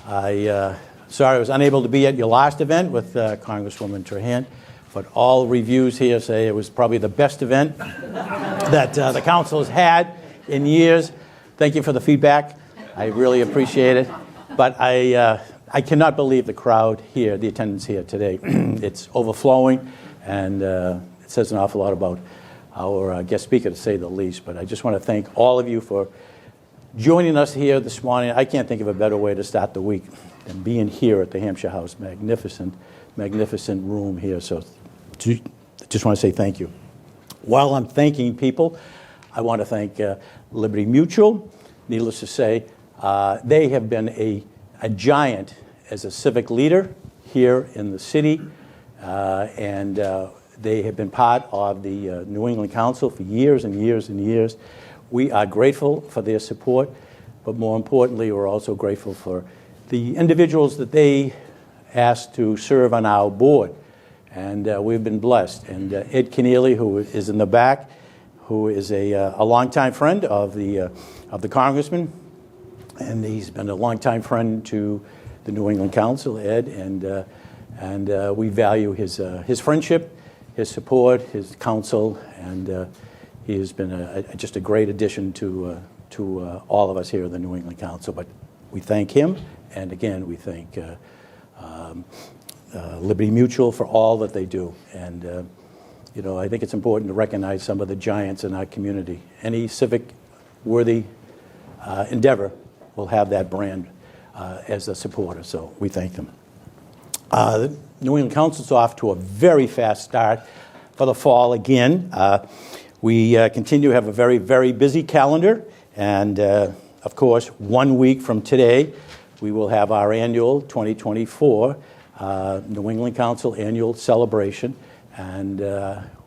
Sorry I was unable to be at your last event with Congresswoman Trahan, but all reviews here say it was probably the best event that the council has had in years. Thank you for the feedback. I really appreciate it. But I cannot believe the crowd here, the attendance here today. It's overflowing, and it says an awful lot about our guest speaker, to say the least. But I just want to thank all of you for joining us here this morning. I can't think of a better way to start the week than being here at the Hampshire House. Magnificent room here. So I just want to say thank you. While I'm thanking people, I want to thank Liberty Mutual. Needless to say, they have been a giant as a civic leader here in the city, and they have been part of the New England Council for years and years and years. We are grateful for their support, but more importantly, we're also grateful for the individuals that they asked to serve on our board, and we've been blessed. And Ed Keneally, who is in the back, who is a longtime friend of the congressman, and he's been a longtime friend to the New England Council, Ed, and we value his friendship, his support, his counsel, and he has been just a great addition to all of us here at the New England Council. But we thank him, and again, we thank Liberty Mutual for all that they do. And I think it's important to recognize some of the giants in our community. Any civic-worthy endeavor will have that brand as a supporter, so we thank them. The New England Council's off to a very fast start for the fall again. We continue to have a very, very busy calendar, and of course, 1 week from today, we will have our annual 2024 New England Council annual celebration, and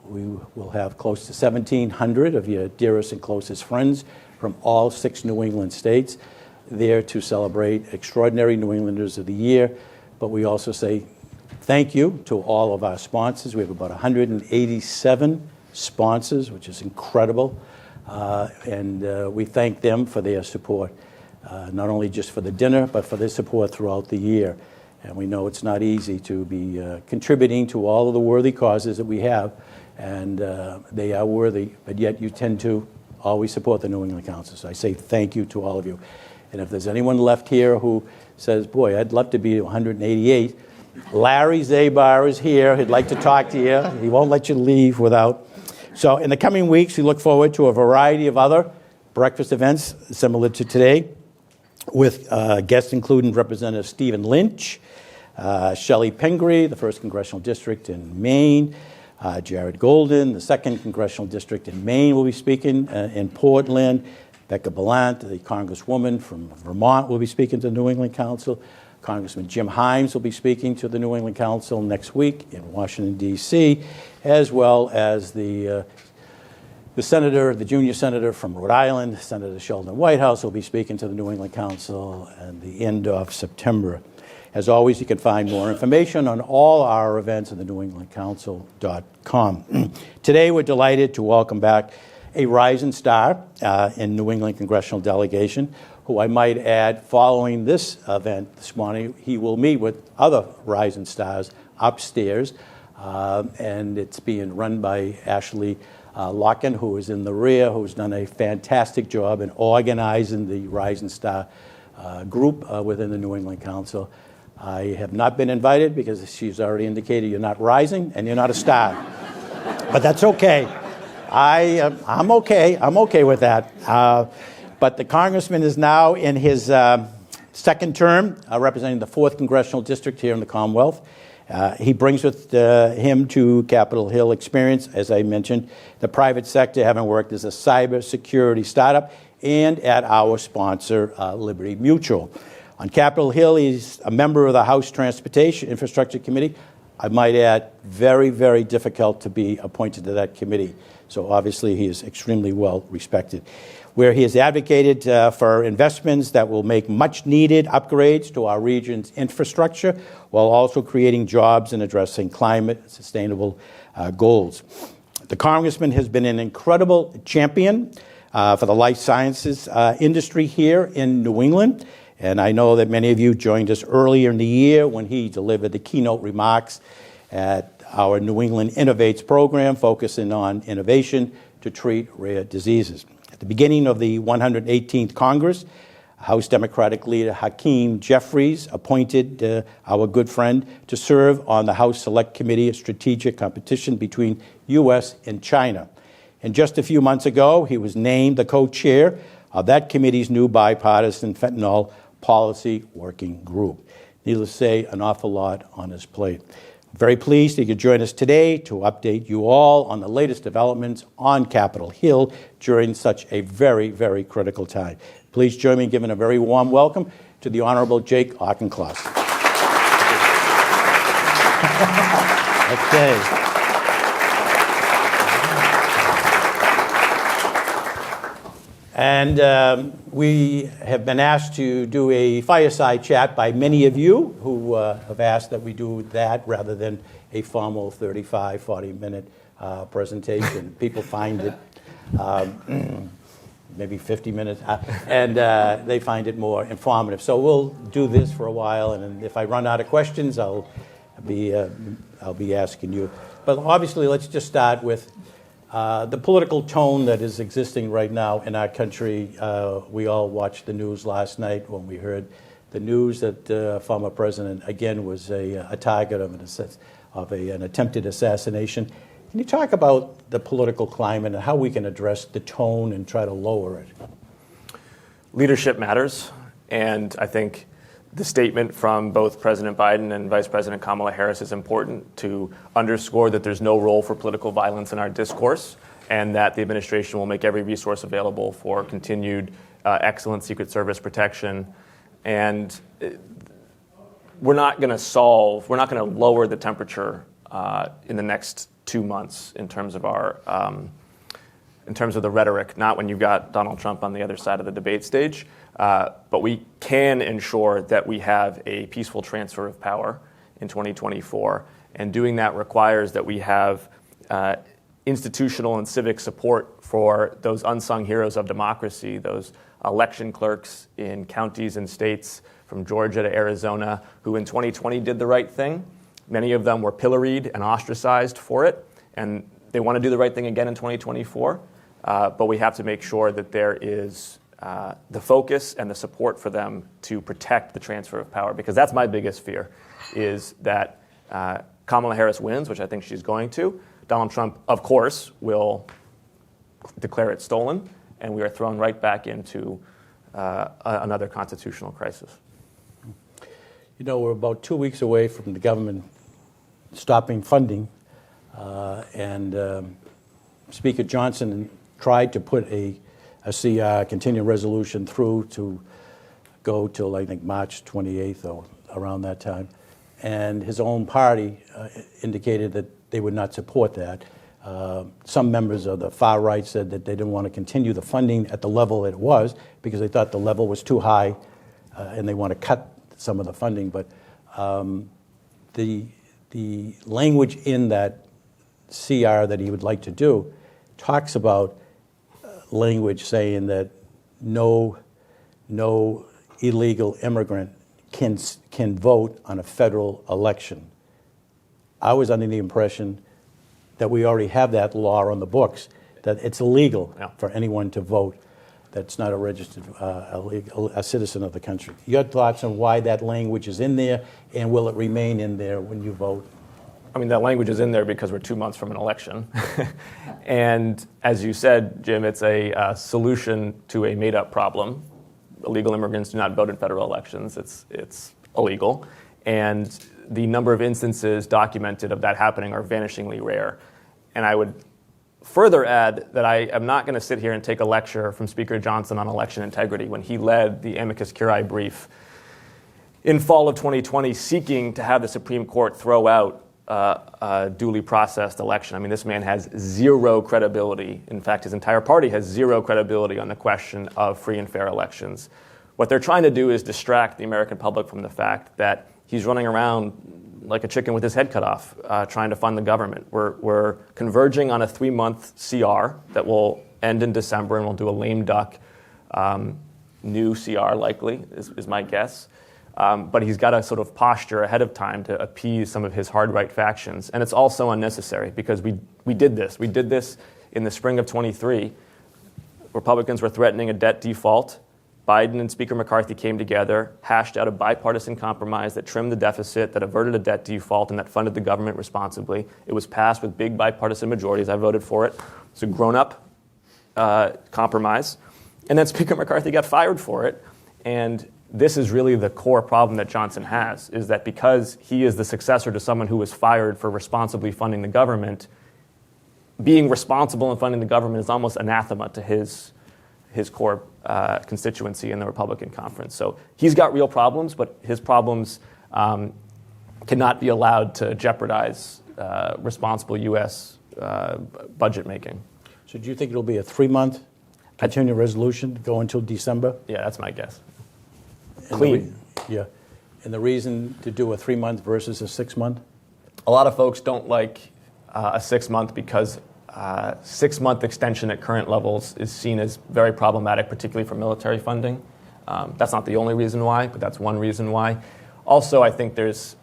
we will have close to 1,700 of your dearest and closest friends from all 6 New England states there to celebrate Extraordinary New Englanders of the Year. But we also say thank you to all of our sponsors. We have about 187 sponsors, which is incredible, and we thank them for their support, not only just for the dinner, but for their support throughout the year. And we know it's not easy to be contributing to all of the worthy causes that we have, and they are worthy, but yet you tend to always support the New England Council. So I say thank you to all of you. And if there's anyone left here who says, boy, I'd love to be 188, Larry Zabar is here. He'd like to talk to you. He won't let you leave without. So in the coming weeks, we look forward to a variety of other breakfast events similar to today, with guests including Representative Stephen Lynch, Shelley Pingree, the 1st Congressional District in Maine, Jared Golden, the 2nd Congressional District in Maine, will be speaking in Portland. Becca Ballant, the Congresswoman from Vermont, will be speaking to the New England Council. Congressman Jim Himes will be speaking to the New England Council next week in Washington, D.C., as well as the senator, the junior senator from Rhode Island, Senator Sheldon Whitehouse, will be speaking to the New England Council at the end of September. As always, you can find more information on all our events at thenewenglandcouncil.com. Today, we're delighted to welcome back a rising star in New England congressional delegation, who I might add, following this event this morning, he will meet with other rising stars upstairs, and it's being run by Ashley Locken, who is in the rear, who's done a fantastic job in organizing the Rising Star group within the New England Council. I have not been invited because she's already indicated you're not rising and you're not a star. But that's okay. I'm okay. I'm okay with that. But the congressman is now in his second term, representing the 4th Congressional District here in the Commonwealth. He brings with him to Capitol Hill experience, as I mentioned, the private sector, having worked as a cybersecurity startup and at our sponsor, Liberty Mutual. On Capitol Hill, he's a member of the House Transportation Infrastructure Committee. I might add, very, very difficult to be appointed to that committee. So obviously he is extremely well respected, where he has advocated for investments that will make much needed upgrades to our region's infrastructure, while also creating jobs and addressing climate and sustainable goals. The congressman has been an incredible champion for the life sciences industry here in New England, And I know that many of you joined us earlier in the year when he delivered the keynote remarks at our New England Innovates program, focusing on innovation to treat rare diseases. At the beginning of the 118th Congress, House Democratic leader Hakeem Jeffries appointed our good friend to serve on the House Select Committee of Strategic Competition between U.S. and China. And just a few months ago, he was named the co-chair of that committee's new bipartisan fentanyl policy working group. Needless to say, an awful lot on his plate. I'm very pleased that you could join us today to update you all on the latest developments on Capitol Hill during such a very, very critical time. Please join me in giving a very warm welcome to the Honorable Jake Auchincloss. Okay. And we have been asked to do a fireside chat by many of you who have asked that we do that rather than a formal 35, 40-minute presentation. People find it maybe 50 minutes, and they find it more informative. So we'll do this for a while, and if I run out of questions, I'll be asking you. But obviously, let's just start with the political tone that is existing right now in our country. We all watched the news last night when we heard the news that former president, again, was a target of an attempted assassination. Can you talk about the political climate and how we can address the tone and try to lower it? Leadership matters, and I think the statement from both President Biden and Vice President Kamala Harris is important to underscore that there's no role for political violence in our discourse, and that the administration will make every resource available for continued excellent Secret Service protection. And we're not going to lower the temperature in the next 2 months in terms of the rhetoric, not when you've got Donald Trump on the other side of the debate stage. But we can ensure that we have a peaceful transfer of power in 2024. And doing that requires that we have institutional and civic support for those unsung heroes of democracy, those election clerks in counties and states from Georgia to Arizona who in 2020 did the right thing. Many of them were pilloried and ostracized for it, and they want to do the right thing again in 2024. But we have to make sure that there is the focus and the support for them to protect the transfer of power, because that's my biggest fear, is that Kamala Harris wins, which I think she's going to. Donald Trump, of course, will declare it stolen, and we are thrown right back into another constitutional crisis. You know, we're about 2 weeks away from the government stopping funding, and Speaker Johnson tried to put a CR, continuing resolution, through to go till, I think, March 28th or around that time. And his own party indicated that they would not support that. Some members of the far right said that they didn't want to continue the funding at the level it was because they thought the level was too high, and they want to cut some of the funding. But the language in that CR that he would like to do talks about language saying that no illegal immigrant can vote on a federal election. I was under the impression that we already have that law on the books, that it's illegal for anyone to vote that's not a registered a citizen of the country. Your thoughts on why that language is in there, and will it remain in there when you vote? I mean, that language is in there because we're 2 months from an election. And as you said, Jim, it's a solution to a made-up problem. Illegal immigrants do not vote in federal elections. It's illegal. And the number of instances documented of that happening are vanishingly rare. And I would further add that I am not going to sit here and take a lecture from Speaker Johnson on election integrity when he led the amicus curiae brief in fall of 2020 seeking to have the Supreme Court throw out a duly processed election. I mean, this man has zero credibility. In fact, his entire party has zero credibility on the question of free and fair elections. What they're trying to do is distract the American public from the fact that he's running around like a chicken with his head cut off, trying to fund the government. We're converging on a 3-month CR that will end in December, and we'll do a lame duck new CR likely, is my guess. But he's got a sort of posture ahead of time to appease some of his hard-right factions. And it's also unnecessary because we did this. We did this in the spring of 23. Republicans were threatening a debt default. Biden and Speaker McCarthy came together, hashed out a bipartisan compromise that trimmed the deficit, that averted a debt default, and that funded the government responsibly. It was passed with big bipartisan majorities. I voted for it. It's a grown-up compromise. And then Speaker McCarthy got fired for it. And this is really the core problem that Johnson has, is that because he is the successor to someone who was fired for responsibly funding the government, being responsible in funding the government is almost anathema to his core constituency in the Republican conference. So he's got real problems, but his problems cannot be allowed to jeopardize responsible U.S. budget making. So do you think it'll be a 3-month continuing resolution to go until December? Yeah, that's my guess. Clean. Yeah. And the reason to do a 3-month versus a 6-month? A lot of folks don't like a 6-month because 6-month extension at current levels is seen as very problematic, particularly for military funding. That's not the only reason why, but that's one reason why. Also, I think there's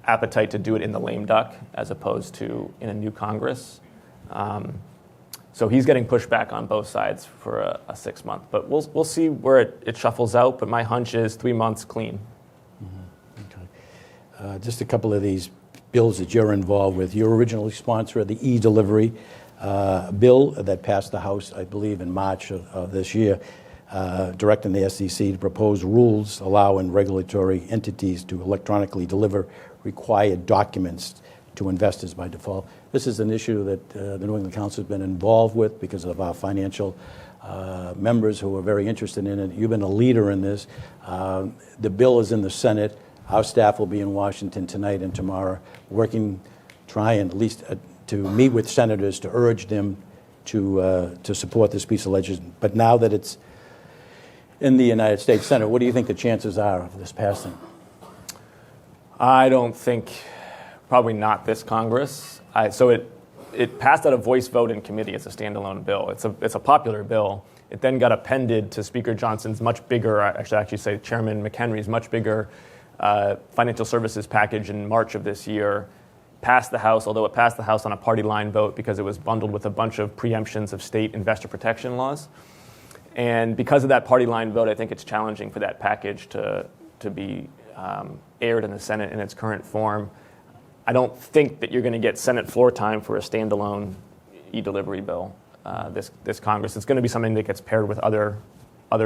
appetite to do it in the lame duck as opposed to in a new Congress. So he's getting pushback on both sides for a 6-month. But we'll see where it shuffles out. But my hunch is 3 months clean. Mm-hmm. Okay. Just a couple of these bills that you're involved with. You're originally sponsor of the e-delivery bill that passed the House, I believe, in March of this year, directing the SEC to propose rules allowing regulatory entities to electronically deliver required documents to investors by default. This is an issue that the New England Council has been involved with because of our financial members who are very interested in it. You've been a leader in this. The bill is in the Senate. Our staff will be in Washington tonight and tomorrow, trying at least to meet with senators to urge them to support this piece of legislation. But now that it's in the United States Senate, what do you think the chances are of this passing? I don't think, probably not this Congress. So it passed out a voice vote in committee as a standalone bill. It's a popular bill. It then got appended to Speaker Johnson's much bigger, I should actually say Chairman McHenry's much bigger financial services package in March of this year. Passed the House, although it passed the House on a party line vote because it was bundled with a bunch of preemptions of state investor protection laws. And because of that party line vote, I think it's challenging for that package to be aired in the Senate in its current form. I don't think that you're going to get Senate floor time for a standalone e-delivery bill this Congress. It's going to be something that gets paired with other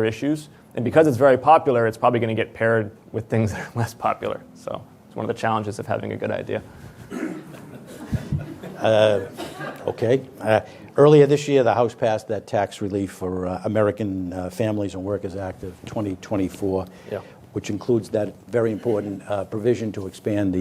issues. And because it's very popular, it's probably going to get paired with things that are less popular. So it's one of the challenges of having a good idea. Okay. Earlier this year, the House passed that tax relief for American Families and Workers Act of 2024, which includes that very important provision to expand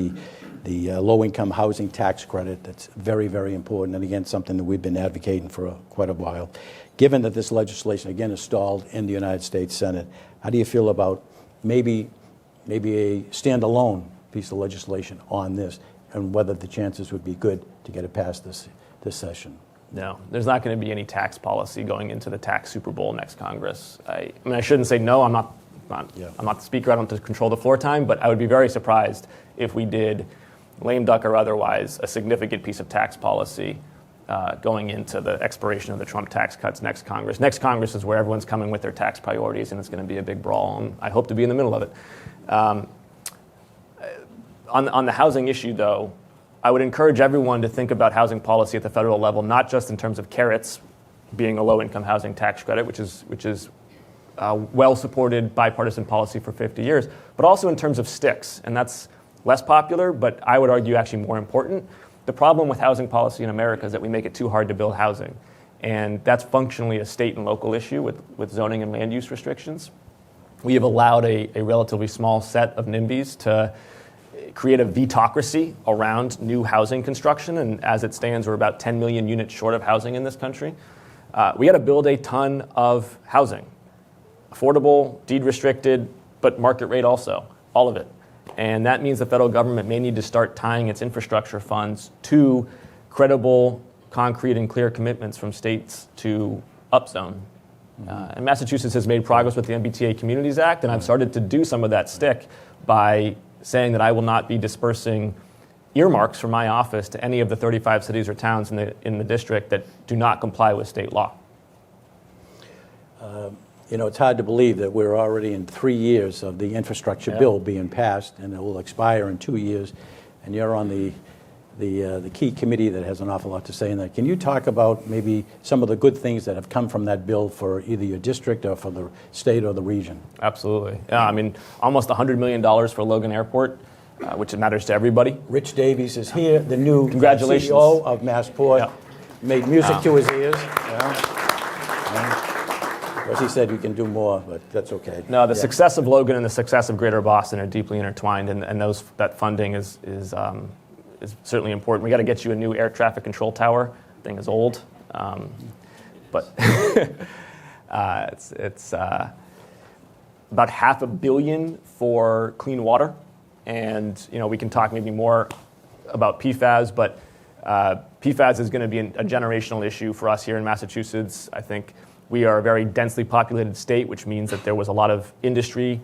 the low-income housing tax credit. That's very, very important, and again, something that we've been advocating for quite a while. Given that this legislation, again, is stalled in the United States Senate, how do you feel about maybe a standalone piece of legislation on this, and whether the chances would be good to get it passed this session? No, there's not going to be any tax policy going into the tax Super Bowl next Congress. I mean, I shouldn't say no. I'm not the speaker. I don't have to control the floor time, but I would be very surprised if we did, lame duck or otherwise, a significant piece of tax policy going into the expiration of the Trump tax cuts next Congress. Next Congress is where everyone's coming with their tax priorities, and it's going to be a big brawl, and I hope to be in the middle of it. On the housing issue, though, I would encourage everyone to think about housing policy at the federal level, not just in terms of carrots, being a low-income housing tax credit, which is well-supported bipartisan policy for 50 years, but also in terms of sticks. And that's less popular, but I would argue actually more important. The problem with housing policy in America is that we make it too hard to build housing. And that's functionally a state and local issue with zoning and land use restrictions. We have allowed a relatively small set of NIMBYs to create a vetocracy around new housing construction, and as it stands, we're about 10 million units short of housing in this country. We got to build a ton of housing, affordable, deed-restricted, but market rate also, all of it. And that means the federal government may need to start tying its infrastructure funds to credible, concrete, and clear commitments from states to upzone And Massachusetts has made progress with the MBTA Communities Act, and I've started to do some of that stick by saying that I will not be dispersing earmarks from my office to any of the 35 cities or towns in the district that do not comply with state law. It's hard to believe that we're already in 3 years of the infrastructure bill being passed, and it will expire in 2 years, and you're on the key committee that has an awful lot to say in that. Can you talk about maybe some of the good things that have come from that bill for either your district or for the state or the region? Absolutely. I mean, almost $100 million for Logan Airport, which matters to everybody. Rich Davies is here, the new Congratulations. CEO of Massport. Yeah. Made music to his ears. Of course, he said you can do more, but that's okay. No, the success of Logan and the success of Greater Boston are deeply intertwined, and that funding is certainly important. We got to get you a new air traffic control tower. The thing is old, but it's about $500 million for clean water, and we can talk maybe more about PFAS, but PFAS is going to be a generational issue for us here in Massachusetts. I think we are a very densely populated state, which means that there was a lot of industry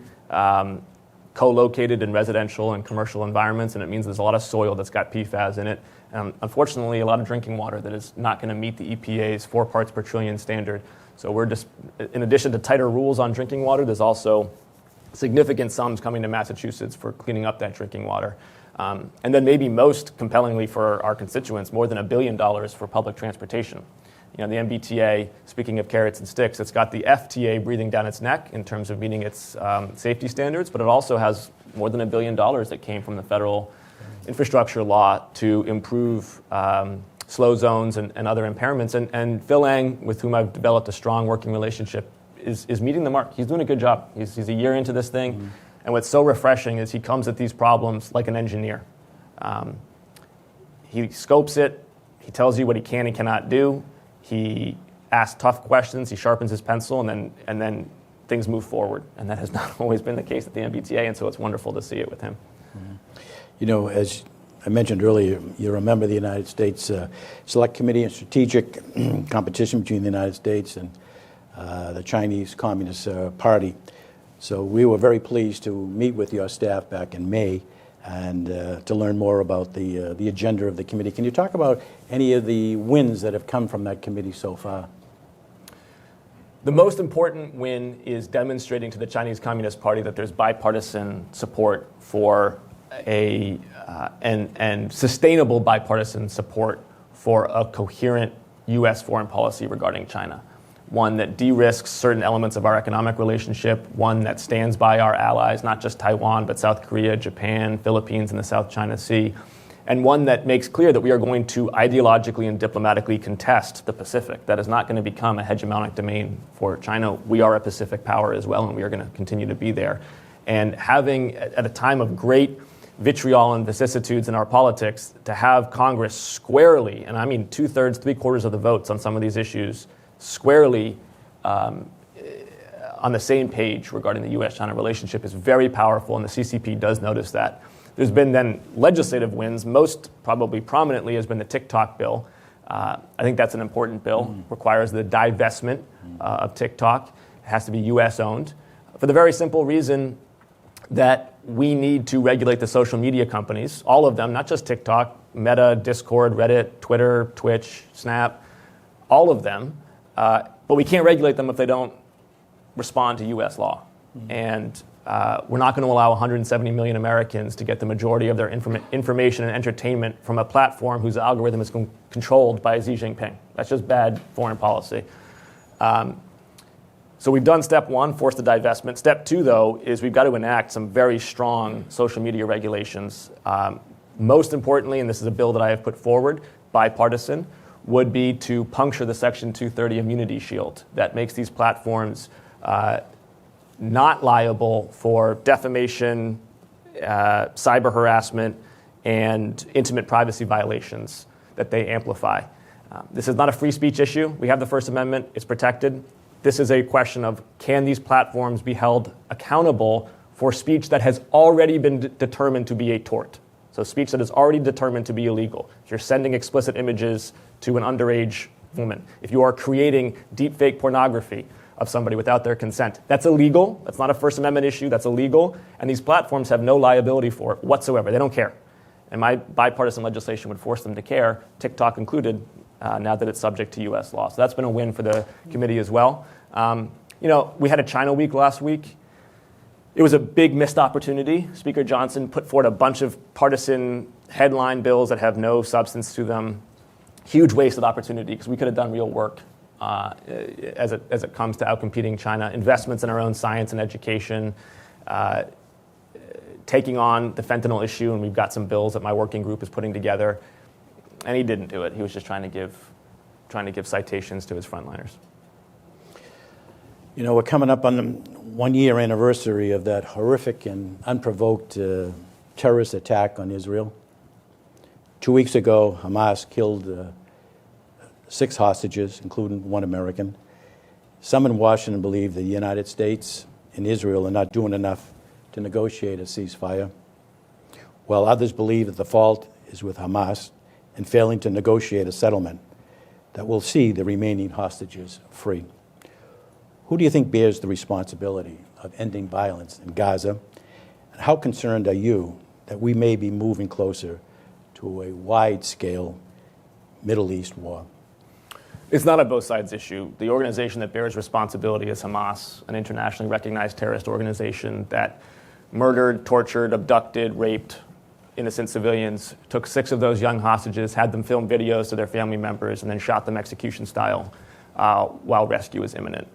co-located in residential and commercial environments, and it means there's a lot of soil that's got PFAS in it. Unfortunately, a lot of drinking water that is not going to meet the EPA's 4 parts per trillion standard. So we're just, in addition to tighter rules on drinking water, there's also significant sums coming to Massachusetts for cleaning up that drinking water. And then maybe most compellingly for our constituents, more than $1 billion for public transportation. The MBTA, speaking of carrots and sticks, it's got the FTA breathing down its neck in terms of meeting its safety standards, but it also has more than $1 billion that came from the federal infrastructure law to improve slow zones and other impairments. And Phil Ang, with whom I've developed a strong working relationship, is meeting the mark. He's doing a good job. He's a year into this thing. Mm-hmm. And what's so refreshing is he comes at these problems like an engineer. He scopes it. He tells you what he can and cannot do. He asks tough questions, he sharpens his pencil, and then things move forward. And that has not always been the case at the MBTA, and so it's wonderful to see it with him. Mm-hmm. As I mentioned earlier, you're a member of the United States Select Committee on Strategic Competition between the United States and the Chinese Communist Party. So we were very pleased to meet with your staff back in May and to learn more about the agenda of the committee. Can you talk about any of the wins that have come from that committee so far? The most important win is demonstrating to the Chinese Communist Party that there's bipartisan support for and sustainable bipartisan support for a coherent U.S. foreign policy regarding China. One that de-risks certain elements of our economic relationship, one that stands by our allies, not just Taiwan, but South Korea, Japan, Philippines, and the South China Sea, and one that makes clear that we are going to ideologically and diplomatically contest the Pacific. That is not going to become a hegemonic domain for China. We are a Pacific power as well, and we are going to continue to be there. And having, at a time of great vitriol and vicissitudes in our politics, to have Congress squarely, and I mean 2/3, 3/4 of the votes on some of these issues, squarely on the same page regarding the U.S.-China relationship is very powerful, and the CCP does notice that. There's been then legislative wins. Most probably prominently has been the TikTok bill. I think that's an important bill. Requires the divestment of TikTok. It has to be U.S.-owned for the very simple reason that we need to regulate the social media companies, all of them, not just TikTok, Meta, Discord, Reddit, Twitter, Twitch, Snap, all of them. But we can't regulate them if they don't respond to U.S. law. Mm-hmm. And we're not going to allow 170 million Americans to get the majority of their information and entertainment from a platform whose algorithm is controlled by Xi Jinping. That's just bad foreign policy. So we've done step one, force the divestment. Step two, though, is we've got to enact some very strong social media regulations. Most importantly, and this is a bill that I have put forward, bipartisan, would be to puncture the Section 230 immunity shield that makes these platforms not liable for defamation, cyber harassment, and intimate privacy violations that they amplify. This is not a free speech issue. We have the First Amendment. It's protected. This is a question of, can these platforms be held accountable for speech that has already been determined to be a tort? So speech that is already determined to be illegal. If you're sending explicit images to an underage woman, if you are creating deepfake pornography, of somebody without their consent. That's illegal. That's not a First Amendment issue. That's illegal. And these platforms have no liability for it whatsoever. They don't care. And my bipartisan legislation would force them to care, TikTok included, now that it's subject to U.S. law. So that's been a win for the committee as well. We had a China week last week. It was a big missed opportunity. Speaker Johnson put forward a bunch of partisan headline bills that have no substance to them. Huge wasted opportunity because we could have done real work as it comes to outcompeting China. Investments in our own science and education, taking on the fentanyl issue, and we've got some bills that my working group is putting together. And he didn't do it. He was just trying to give citations to his frontliners. You know, we're coming up on the one-year anniversary of that horrific and unprovoked terrorist attack on Israel. 2 weeks ago, Hamas killed 6 hostages, including 1 American. Some in Washington believe the United States and Israel are not doing enough to negotiate a ceasefire, while others believe that the fault is with Hamas in failing to negotiate a settlement that will see the remaining hostages free. Who do you think bears the responsibility of ending violence in Gaza? And how concerned are you that we may be moving closer to a wide-scale Middle East war? It's not a both sides issue. The organization that bears responsibility is Hamas, an internationally recognized terrorist organization that murdered, tortured, abducted, raped innocent civilians, took 6 of those young hostages, had them film videos to their family members, and then shot them execution style while rescue is imminent.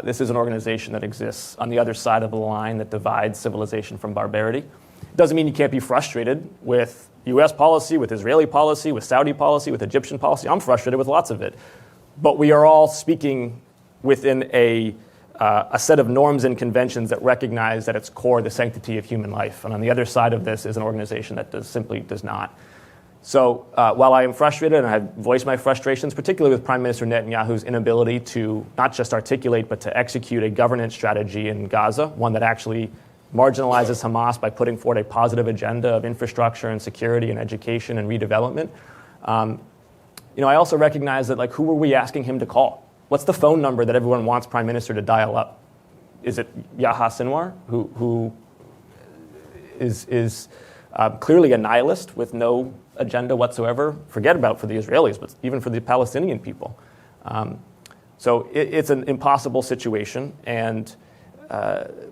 This is an organization that exists on the other side of the line that divides civilization from barbarity. It doesn't mean you can't be frustrated with U.S. policy, with Israeli policy, with Saudi policy, with Egyptian policy. I'm frustrated with lots of it. But we are all speaking within a set of norms and conventions that recognize at its core the sanctity of human life. And on the other side of this is an organization that simply does not. So while I am frustrated, and I've voiced my frustrations, particularly with Prime Minister Netanyahu's inability to not just articulate, but to execute a governance strategy in Gaza, one that actually marginalizes Hamas by putting forward a positive agenda of infrastructure and security and education and redevelopment. I also recognize that, who are we asking him to call? What's the phone number that everyone wants Prime Minister to dial up? Is it Yahya Sinwar, who is clearly a nihilist with no agenda whatsoever? Forget about for the Israelis, but even for the Palestinian people. So it's an impossible situation, and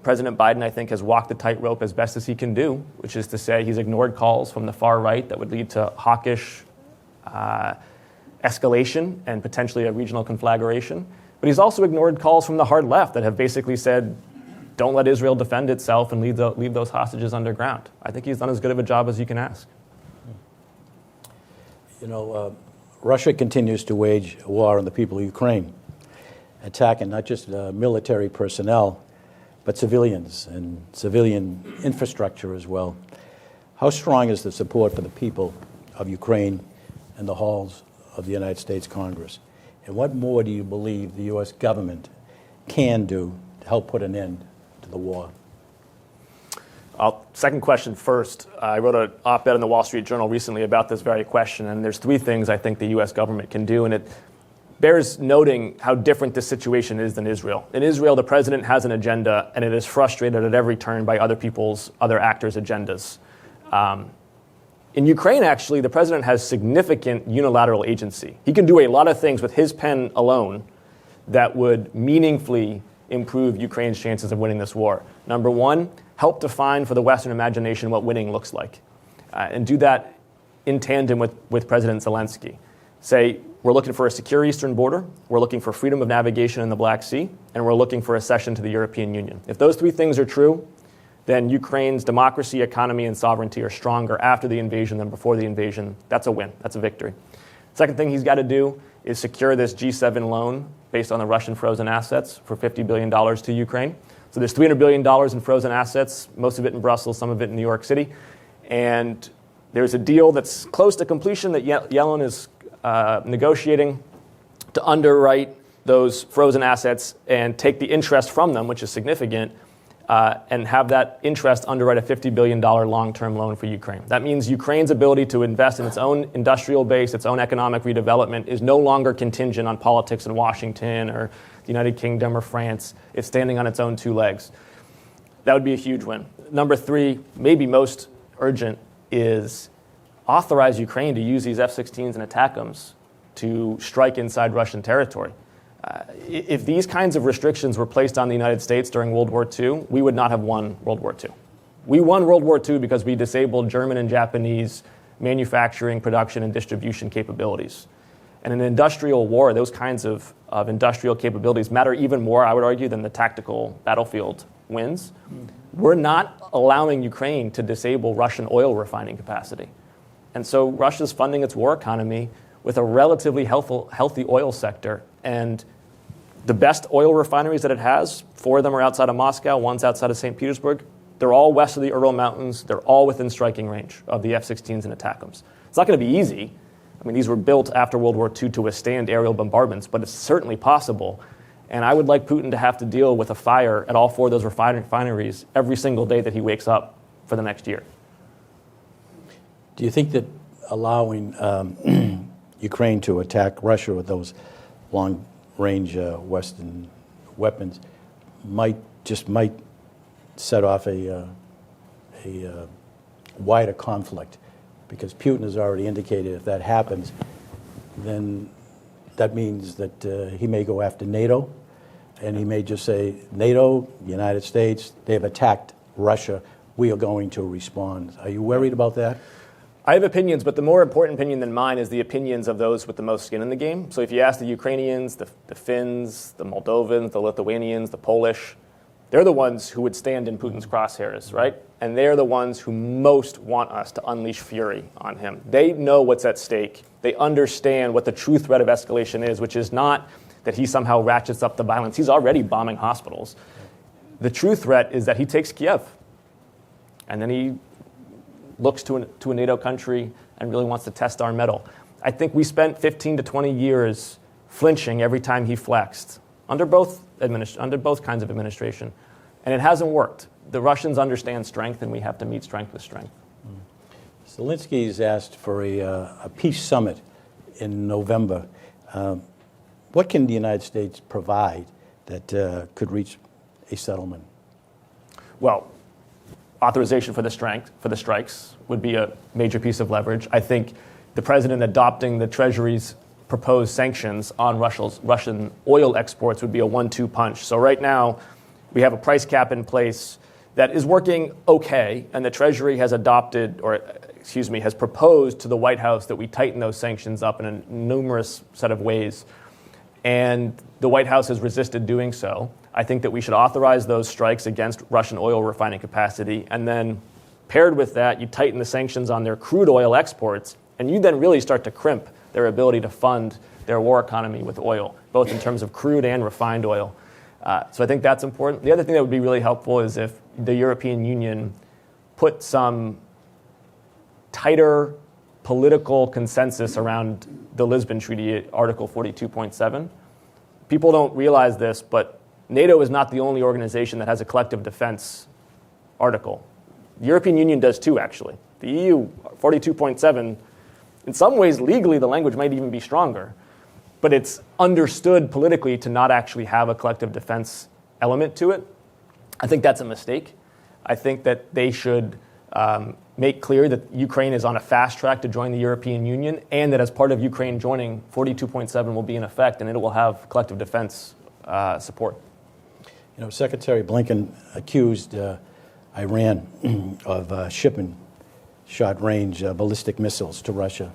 President Biden, I think, has walked the tightrope as best as he can do, which is to say he's ignored calls from the far right that would lead to hawkish escalation and potentially a regional conflagration. But he's also ignored calls from the hard left that have basically said, don't let Israel defend itself and leave those hostages underground. I think he's done as good of a job as you can ask. Russia continues to wage a war on the people of Ukraine, attacking not just military personnel, but civilians and civilian infrastructure as well. How strong is the support for the people of Ukraine in the halls of the United States Congress? And what more do you believe the U.S. government can do to help put an end to the war? Second question first. I wrote an op-ed in the Wall Street Journal recently about this very question, and there's 3 things I think the U.S. government can do, and it bears noting how different this situation is than Israel. In Israel, the president has an agenda, and it is frustrated at every turn by other actors' agendas. In Ukraine, actually, the president has significant unilateral agency. He can do a lot of things with his pen alone that would meaningfully improve Ukraine's chances of winning this war. Number 1, help define for the Western imagination what winning looks like, and do that in tandem with President Zelensky. Say, we're looking for a secure eastern border, we're looking for freedom of navigation in the Black Sea, and we're looking for accession to the European Union. If those 3 things are true, then Ukraine's democracy, economy, and sovereignty are stronger after the invasion than before the invasion. That's a win. That's a victory. Second thing he's got to do is secure this G7 loan based on the Russian frozen assets for $50 billion to Ukraine. So there's $300 billion in frozen assets, most of it in Brussels, some of it in New York City. And there's a deal that's close to completion that Yellen is negotiating to underwrite those frozen assets and take the interest from them, which is significant, and have that interest underwrite a $50 billion long-term loan for Ukraine. That means Ukraine's ability to invest in its own industrial base, its own economic redevelopment, is no longer contingent on politics in Washington or the United Kingdom or France. It's standing on its own two legs. That would be a huge win. Number three, maybe most urgent, is authorize Ukraine to use these F-16s and ATACMS to strike inside Russian territory. If these kinds of restrictions were placed on the United States during World War II, we would not have won World War II. We won World War II because we disabled German and Japanese manufacturing, production, and distribution capabilities. And in an industrial war, those kinds of industrial capabilities matter even more, I would argue, than the tactical battlefield wins. We're not allowing Ukraine to disable Russian oil refining capacity. And so Russia's funding its war economy with a relatively healthy oil sector. And the best oil refineries that it has, 4 of them are outside of Moscow, 1's outside of St. Petersburg. They're all west of the Ural Mountains. They're all within striking range of the F-16s and ATACMS. It's not going to be easy. I mean, these were built after World War II to withstand aerial bombardments, but it's certainly possible. And I would like Putin to have to deal with a fire at all 4 of those refineries every single day that he wakes up for the next year. Do you think that allowing Ukraine to attack Russia with those long-range Western weapons might set off a wider conflict? Because Putin has already indicated if that happens, then that means that he may go after NATO, and he may just say, NATO, United States, they have attacked Russia. We are going to respond. Are you worried about that? I have opinions, but the more important opinion than mine is the opinions of those with the most skin in the game. So if you ask the Ukrainians, the Finns, the Moldovans, the Lithuanians, the Polish, they're the ones who would stand in Putin's crosshairs, right? And they're the ones who most want us to unleash fury on him. They know what's at stake. They understand what the true threat of escalation is, which is not that he somehow ratchets up the violence. He's already bombing hospitals. The true threat is that he takes Kiev, and then he looks to a NATO country and really wants to test our mettle. I think we spent 15 to 20 years flinching every time he flexed under both kinds of administration, and it hasn't worked. The Russians understand strength, and we have to meet strength with strength. Zelensky's asked for a peace summit in November. What can the United States provide that could reach a settlement? Well, authorization for the strikes would be a major piece of leverage. I think the president adopting the Treasury's proposed sanctions on Russian oil exports would be a 1-2 punch. So right now, we have a price cap in place that is working okay, and the Treasury has has proposed to the White House that we tighten those sanctions up in a numerous set of ways. And the White House has resisted doing so. I think that we should authorize those strikes against Russian oil refining capacity, and then paired with that, you tighten the sanctions on their crude oil exports, and you then really start to crimp their ability to fund their war economy with oil, both in terms of crude and refined oil. So I think that's important. The other thing that would be really helpful is if the European Union put some tighter political consensus around the Lisbon Treaty, Article 42.7. People don't realize this, but NATO is not the only organization that has a collective defense article. The European Union does too, actually. The EU, 42.7, in some ways, legally, the language might even be stronger, but it's understood politically to not actually have a collective defense element to it. I think that's a mistake. I think that they should make clear that Ukraine is on a fast track to join the European Union, and that as part of Ukraine joining, 42.7 will be in effect, and it will have collective defense support. You know, Secretary Blinken accused Iran of shipping short-range ballistic missiles to Russia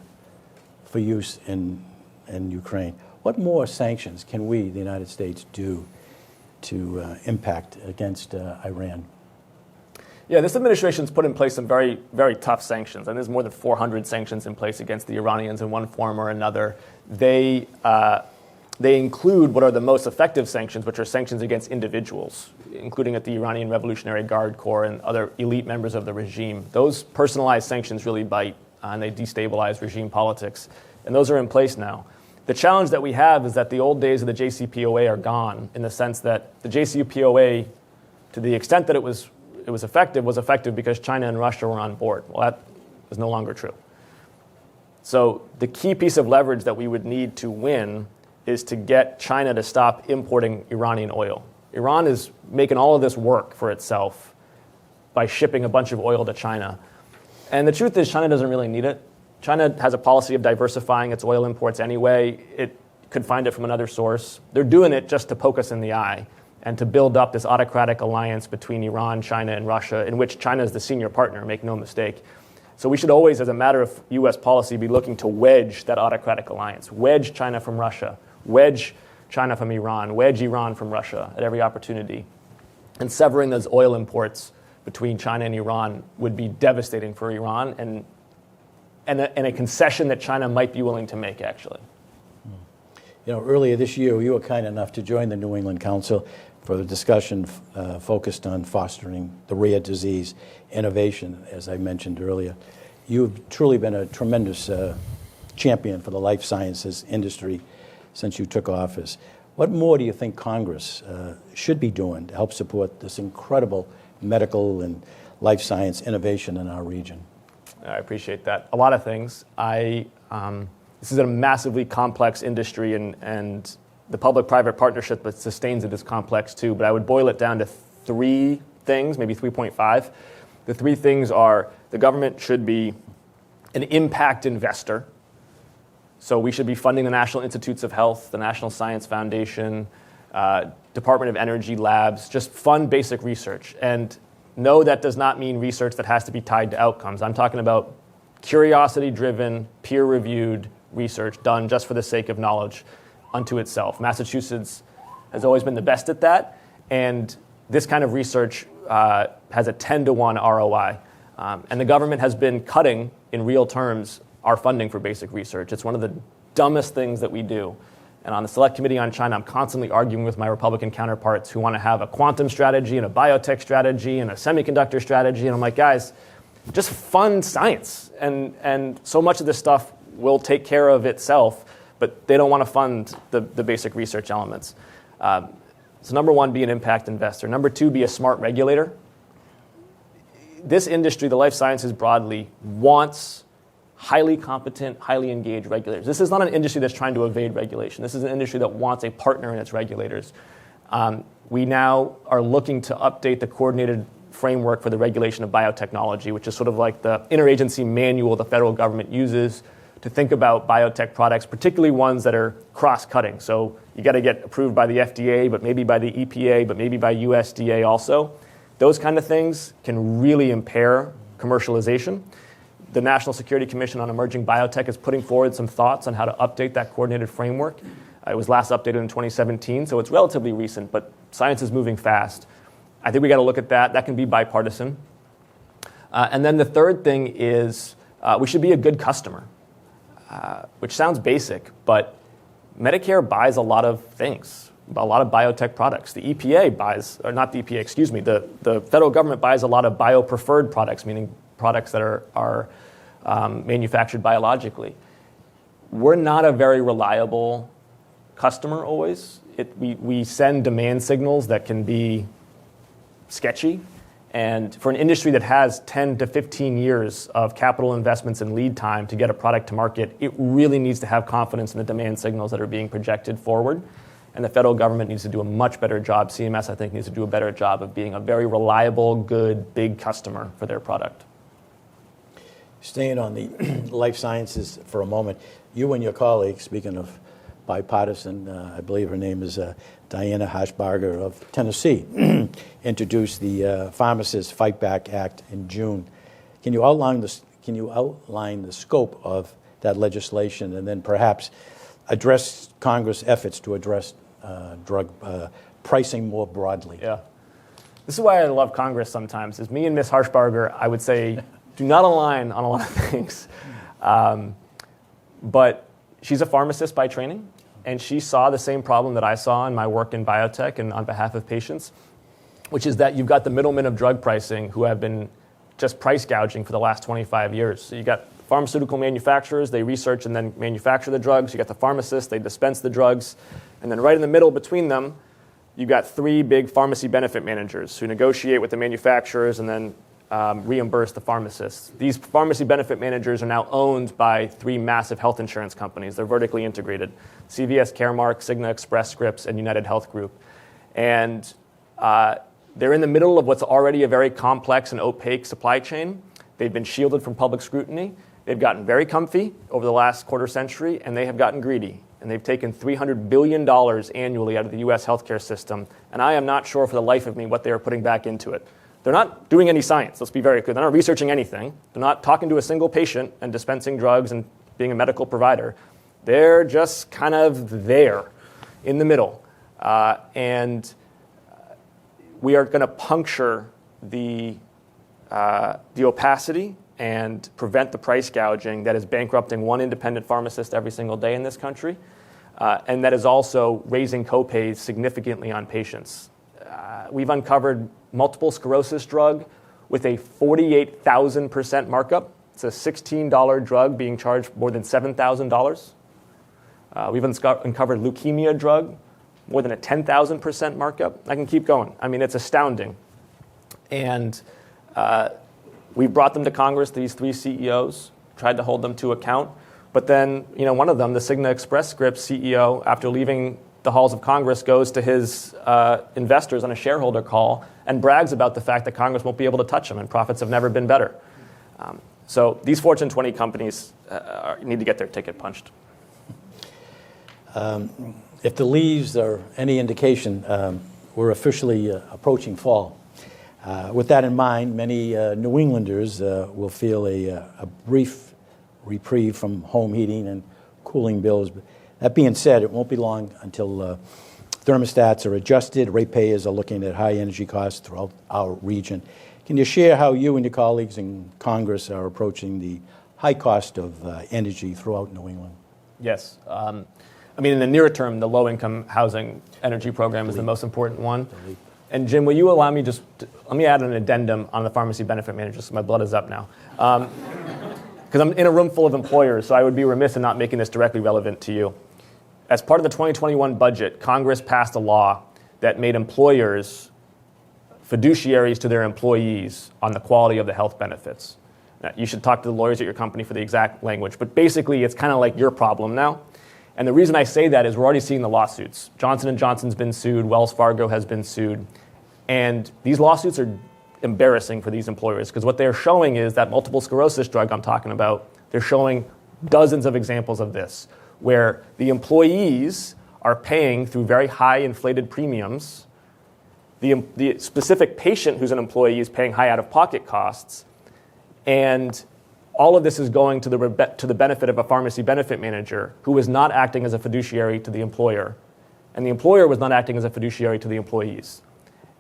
for use in Ukraine. What more sanctions can we, the United States, do to impact against Iran? Yeah, this administration's put in place some very, very tough sanctions, and there's more than 400 sanctions in place against the Iranians in one form or another. They include what are the most effective sanctions, which are sanctions against individuals, including at the Iranian Revolutionary Guard Corps and other elite members of the regime. Those personalized sanctions really bite, and they destabilize regime politics, and those are in place now. The challenge that we have is that the old days of the JCPOA are gone, in the sense that the JCPOA to the extent that it was effective because China and Russia were on board. Well, that is no longer true. So the key piece of leverage that we would need to win is to get China to stop importing Iranian oil. Iran is making all of this work for itself by shipping a bunch of oil to China. And the truth is, China doesn't really need it. China has a policy of diversifying its oil imports anyway. It could find it from another source. They're doing it just to poke us in the eye and to build up this autocratic alliance between Iran, China, and Russia, in which China is the senior partner, make no mistake. So we should always, as a matter of U.S. policy, be looking to wedge that autocratic alliance, wedge China from Russia, wedge China from Iran, wedge Iran from Russia at every opportunity. And severing those oil imports between China and Iran would be devastating for Iran and a concession that China might be willing to make, actually. You know, earlier this year, you were kind enough to join the New England Council for the discussion focused on fostering the rare disease innovation, as I mentioned earlier. You've truly been a tremendous champion for the life sciences industry since you took office. What more do you think Congress should be doing to help support this incredible medical and life science innovation in our region? I appreciate that. A lot of things. This is a massively complex industry, and the public-private partnership that sustains it is complex too, but I would boil it down to 3 things, maybe 3.5. The 3 things are the government should be an impact investor. So we should be funding the National Institutes of Health, the National Science Foundation, Department of Energy labs, just fund basic research. And no, that does not mean research that has to be tied to outcomes. I'm talking about curiosity-driven, peer-reviewed research done just for the sake of knowledge unto itself. Massachusetts has always been the best at that, and this kind of research has a 10-to-1 ROI. And the government has been cutting, in real terms, our funding for basic research. It's one of the dumbest things that we do. And on the Select Committee on China, I'm constantly arguing with my Republican counterparts who want to have a quantum strategy and a biotech strategy and a semiconductor strategy. And I'm like, guys, just fund science. And so much of this stuff will take care of itself, but they don't want to fund the basic research elements. So number 1, be an impact investor. Number 2, be a smart regulator. This industry, the life sciences broadly, wants highly competent, highly engaged regulators. This is not an industry that's trying to evade regulation. This is an industry that wants a partner in its regulators. We now are looking to update the coordinated framework for the regulation of biotechnology, which is sort of like the interagency manual the federal government uses to think about biotech products, particularly ones that are cross-cutting. So you got to get approved by the FDA, but maybe by the EPA, but maybe by USDA also. Those kind of things can really impair commercialization. The National Security Commission on Emerging Biotech is putting forward some thoughts on how to update that coordinated framework. It was last updated in 2017, so it's relatively recent, but science is moving fast. I think we got to look at that. That can be bipartisan. And then the third thing is we should be a good customer, which sounds basic, but Medicare buys a lot of things, a lot of biotech products. The EPA buys, or not the EPA, excuse me, the federal government buys a lot of bio-preferred products, meaning products that are manufactured biologically. We're not a very reliable customer always. We send demand signals that can be sketchy. And for an industry that has 10 to 15 years of capital investments and lead time to get a product to market, it really needs to have confidence in the demand signals that are being projected forward. And the federal government needs to do a much better job. CMS, I think, needs to do a better job of being a very reliable, good, big customer for their product. Staying on the life sciences for a moment, you and your colleague, speaking of bipartisan, I believe her name is Diana Hashbarger of Tennessee, introduced the Pharmacist Fightback Act in June. Can you outline the scope of that legislation and then perhaps address Congress' efforts to address drug pricing more broadly? Yeah. This is why I love Congress sometimes, is me and Ms. Harshbarger, I would say, do not align on a lot of things. But she's a pharmacist by training, and she saw the same problem that I saw in my work in biotech and on behalf of patients, which is that you've got the middlemen of drug pricing who have been just price gouging for the last 25 years. So you got pharmaceutical manufacturers, they research and then manufacture the drugs. You got the pharmacists, they dispense the drugs. And then right in the middle between them, you've got three big pharmacy benefit managers who negotiate with the manufacturers and then reimburse the pharmacists. These pharmacy benefit managers are now owned by three massive health insurance companies. They're vertically integrated: CVS Caremark, Cigna Express Scripts, and United Health Group. And they're in the middle of what's already a very complex and opaque supply chain. They've been shielded from public scrutiny. They've gotten very comfy over the last quarter century, and they have gotten greedy. And they've taken $300 billion annually out of the U.S. healthcare system. And I am not sure for the life of me what they are putting back into it. They're not doing any science, let's be very clear. They're not researching anything. They're not talking to a single patient and dispensing drugs and being a medical provider. They're just kind of there in the middle. And we are going to puncture the opacity and prevent the price gouging that is bankrupting one independent pharmacist every single day in this country, and that is also raising copays significantly on patients. We've uncovered multiple sclerosis drug with a 48,000% markup. It's a $16 drug being charged more than $7,000. We've uncovered leukemia drug, more than a 10,000% markup. I can keep going. I mean, it's astounding. And we brought them to Congress, these three CEOs, tried to hold them to account. But then, one of them, the Cigna Express Scripts CEO, after leaving the halls of Congress, goes to his investors on a shareholder call and brags about the fact that Congress won't be able to touch them and profits have never been better. So these Fortune 20 companies need to get their ticket punched. If the leaves are any indication, we're officially approaching fall. With that in mind, many New Englanders will feel a brief reprieve from home heating and cooling bills. That being said, it won't be long until thermostats are adjusted. Ratepayers are looking at high energy costs throughout our region. Can you share how you and your colleagues in Congress are approaching the high cost of energy throughout New England? Yes. In the near term, the low-income housing energy program is the most important one. And Jim, will you allow me let me add an addendum on the pharmacy benefit managers, so my blood is up now. Because I'm in a room full of employers, so I would be remiss in not making this directly relevant to you. As part of the 2021 budget, Congress passed a law that made employers fiduciaries to their employees on the quality of the health benefits. Now, you should talk to the lawyers at your company for the exact language, but basically it's kind of like your problem now. And the reason I say that is we're already seeing the lawsuits. Johnson & Johnson's been sued, Wells Fargo has been sued, and these lawsuits are embarrassing for these employers because what they're showing is that multiple sclerosis drug I'm talking about, they're showing dozens of examples of this, where the employees are paying through very high inflated premiums. The specific patient who's an employee is paying high out-of-pocket costs, and all of this is going to the benefit of a pharmacy benefit manager who is not acting as a fiduciary to the employer, and the employer was not acting as a fiduciary to the employees.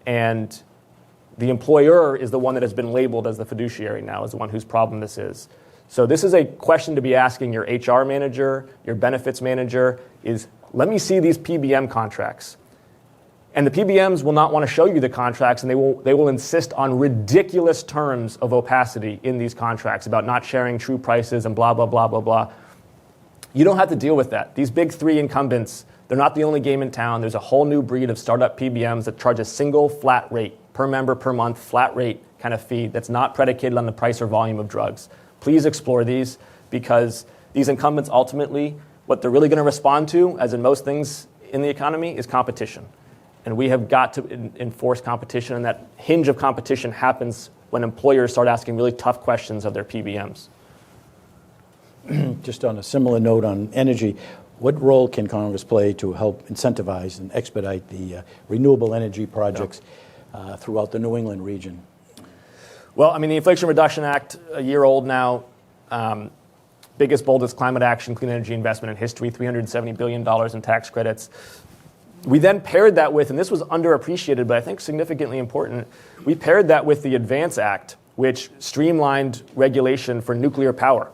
And the employer is the one that has been labeled as the fiduciary now, as the one whose problem this is. So this is a question to be asking your HR manager, your benefits manager, is let me see these PBM contracts. And the PBMs will not want to show you the contracts, and they will insist on ridiculous terms of opacity in these contracts about not sharing true prices and blah, blah, blah, blah, blah. You don't have to deal with that. These big three incumbents, they're not the only game in town. There's a whole new breed of startup PBMs that charge a single flat rate, per member per month, flat rate kind of fee that's not predicated on the price or volume of drugs. Please explore these, because these incumbents ultimately, what they're really going to respond to, as in most things in the economy, is competition. And we have got to enforce competition, and that hinge of competition happens when employers start asking really tough questions of their PBMs. Just on a similar note on energy, what role can Congress play to help incentivize and expedite the renewable energy projects throughout the New England region? Well, the Inflation Reduction Act, a year old now, biggest, boldest climate action, clean energy investment in history, $370 billion in tax credits. We then paired that with, and this was underappreciated, but I think significantly important, we paired that with the ADVANCE Act, which streamlined regulation for nuclear power.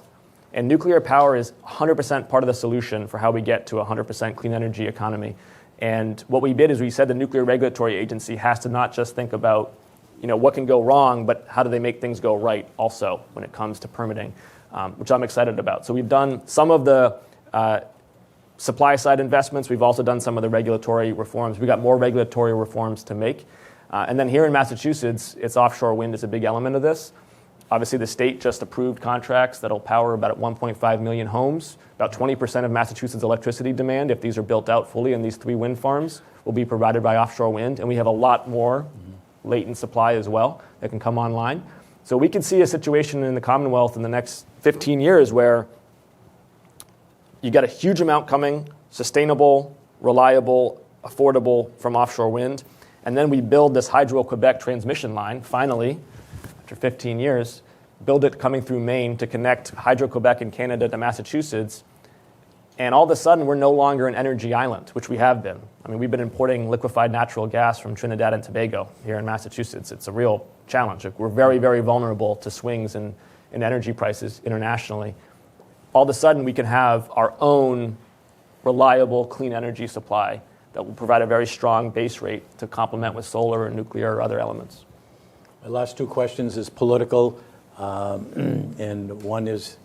And nuclear power is 100% part of the solution for how we get to a 100% clean energy economy. And what we did is we said the Nuclear Regulatory Agency has to not just think about what can go wrong, but how do they make things go right also when it comes to permitting, which I'm excited about. So we've done some of the supply side investments. We've also done some of the regulatory reforms. We've got more regulatory reforms to make. And then here in Massachusetts, it's offshore wind is a big element of this. Obviously, the state just approved contracts that'll power about 1.5 million homes. About 20% of Massachusetts' electricity demand, if these are built out fully and these 3 wind farms, will be provided by offshore wind. And we have a lot more latent supply as well that can come online. So we can see a situation in the Commonwealth in the next 15 years where you got a huge amount coming, sustainable, reliable, affordable from offshore wind. And then we build this Hydro-Quebec transmission line, finally, after 15 years, build it coming through Maine to connect Hydro-Quebec in Canada to Massachusetts. And all of a sudden, we're no longer an energy island, which we have been. I mean, we've been importing liquefied natural gas from Trinidad and Tobago here in Massachusetts. It's a real challenge. We're very, very vulnerable to swings in energy prices internationally. All of a sudden, we can have our own reliable, clean energy supply that will provide a very strong base rate to complement with solar or nuclear or other elements. My last 2 questions is political, and one is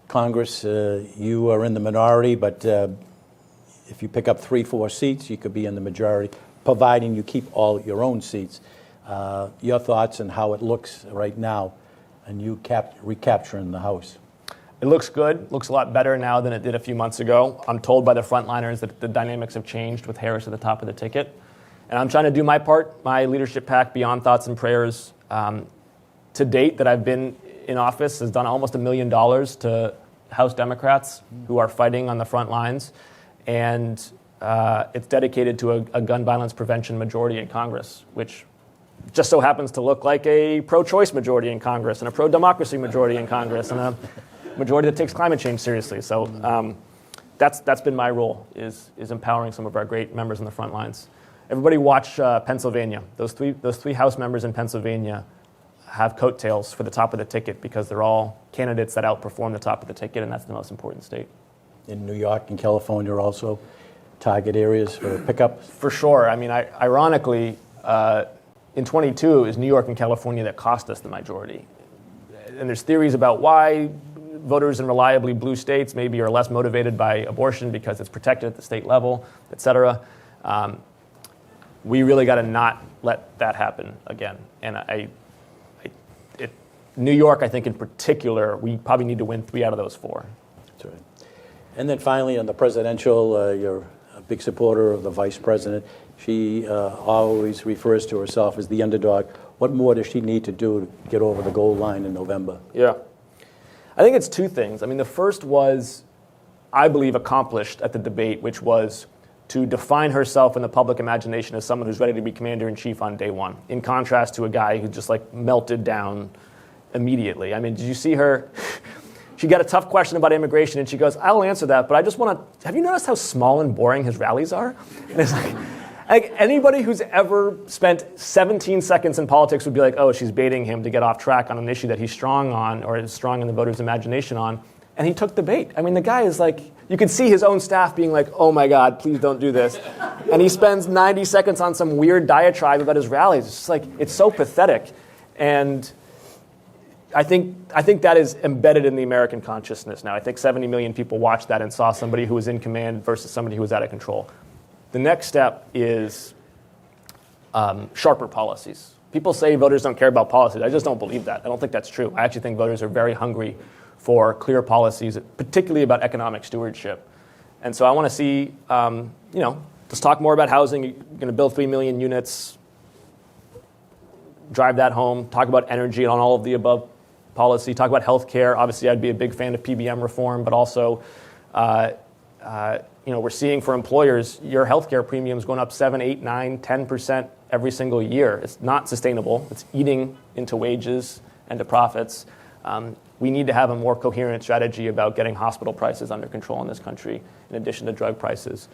Congress. You are in the minority, but if you pick up 3-4 seats, you could be in the majority, providing you keep all your own seats. Your thoughts on how it looks right now, and you recapturing the House? It looks good. Looks a lot better now than it did a few months ago. I'm told by the frontliners that the dynamics have changed with Harris at the top of the ticket. And I'm trying to do my part, my leadership pack, Beyond Thoughts and Prayers, to date that I've been in office has done almost $1 million to House Democrats who are fighting on the front lines. And it's dedicated to a gun violence prevention majority in Congress, which just so happens to look like a pro-choice majority in Congress and a pro-democracy majority in Congress and a majority that takes climate change seriously. So that's been my role, is empowering some of our great members on the front lines. Everybody watch Pennsylvania. Those three House members in Pennsylvania have coattails for the top of the ticket because they're all candidates that outperform the top of the ticket, and that's the most important state. In New York and California are also target areas for pickup? For sure. I mean, ironically, in 22, it was New York and California that cost us the majority. And there's theories about why voters in reliably blue states maybe are less motivated by abortion because it's protected at the state level, et cetera. We really got to not let that happen again. And New York, I think in particular, we probably need to win 3 out of those 4. That's right. And then finally, on the presidential, you're a big supporter of the vice president. She always refers to herself as the underdog. What more does she need to do to get over the goal line in November? Yeah. I think it's 2 things. I mean, the first was, I believe, accomplished at the debate, which was to define herself in the public imagination as someone who's ready to be commander-in-chief on day one, in contrast to a guy who just melted down immediately. I mean, did you see her? She got a tough question about immigration, and she goes, I'll answer that, but I just want to, have you noticed how small and boring his rallies are? And it's like anybody who's ever spent 17 seconds in politics would be like, oh, she's baiting him to get off track on an issue that he's strong on or is strong in the voters' imagination on. And he took the bait. I mean, the guy is you could see his own staff being like, oh my God, please don't do this. And he spends 90 seconds on some weird diatribe about his rallies. It's just it's so pathetic. And I think that is embedded in the American consciousness now. I think 70 million people watched that and saw somebody who was in command versus somebody who was out of control. The next step is sharper policies. People say voters don't care about policies. I just don't believe that. I don't think that's true. I actually think voters are very hungry for clear policies, particularly about economic stewardship. And so I want to see, let's talk more about housing. You're going to build 3 million units, drive that home, talk about energy and on all of the above policy, talk about healthcare. Obviously, I'd be a big fan of PBM reform, but also, we're seeing for employers, your healthcare premiums going up 7, 8, 9, 10% every single year. It's not sustainable. It's eating into wages and to profits. We need to have a more coherent strategy about getting hospital prices under control in this country, in addition to drug prices.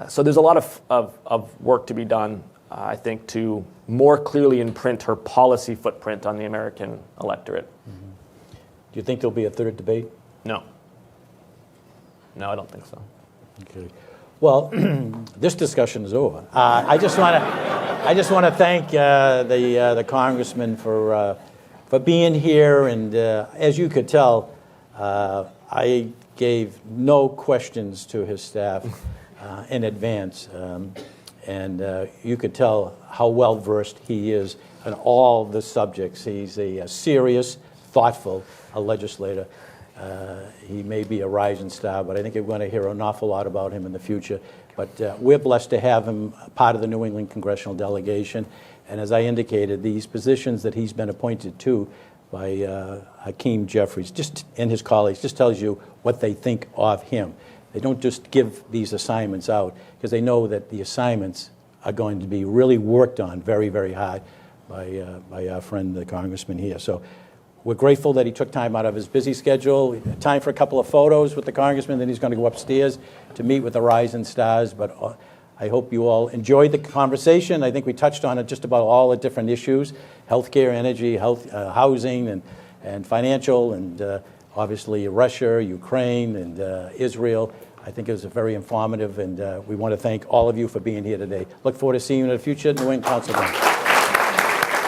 So there's a lot of work to be done, I think, to more clearly imprint her policy footprint on the American electorate. Mm-hmm. Do you think there'll be a third debate? No, I don't think so. Okay. Well, this discussion is over. I just want to thank the congressman for being here, and as you could tell, I gave no questions to his staff in advance, and you could tell how well-versed he is in all the subjects. He's a serious, thoughtful legislator. He may be a rising star, but I think you're going to hear an awful lot about him in the future. But we're blessed to have him part of the New England congressional delegation. And as I indicated, these positions that he's been appointed to by Hakeem Jeffries and his colleagues just tells you what they think of him. They don't just give these assignments out because they know that the assignments are going to be really worked on very, very hard by our friend, the congressman here. So we're grateful that he took time out of his busy schedule, time for a couple of photos with the congressman, then he's going to go upstairs to meet with the rising stars. But I hope you all enjoyed the conversation. I think we touched on it, just about all the different issues: healthcare, energy, housing, and financial, and obviously Russia, Ukraine, and Israel. I think it was very informative, and we want to thank all of you for being here today. Look forward to seeing you in the future. New England Council.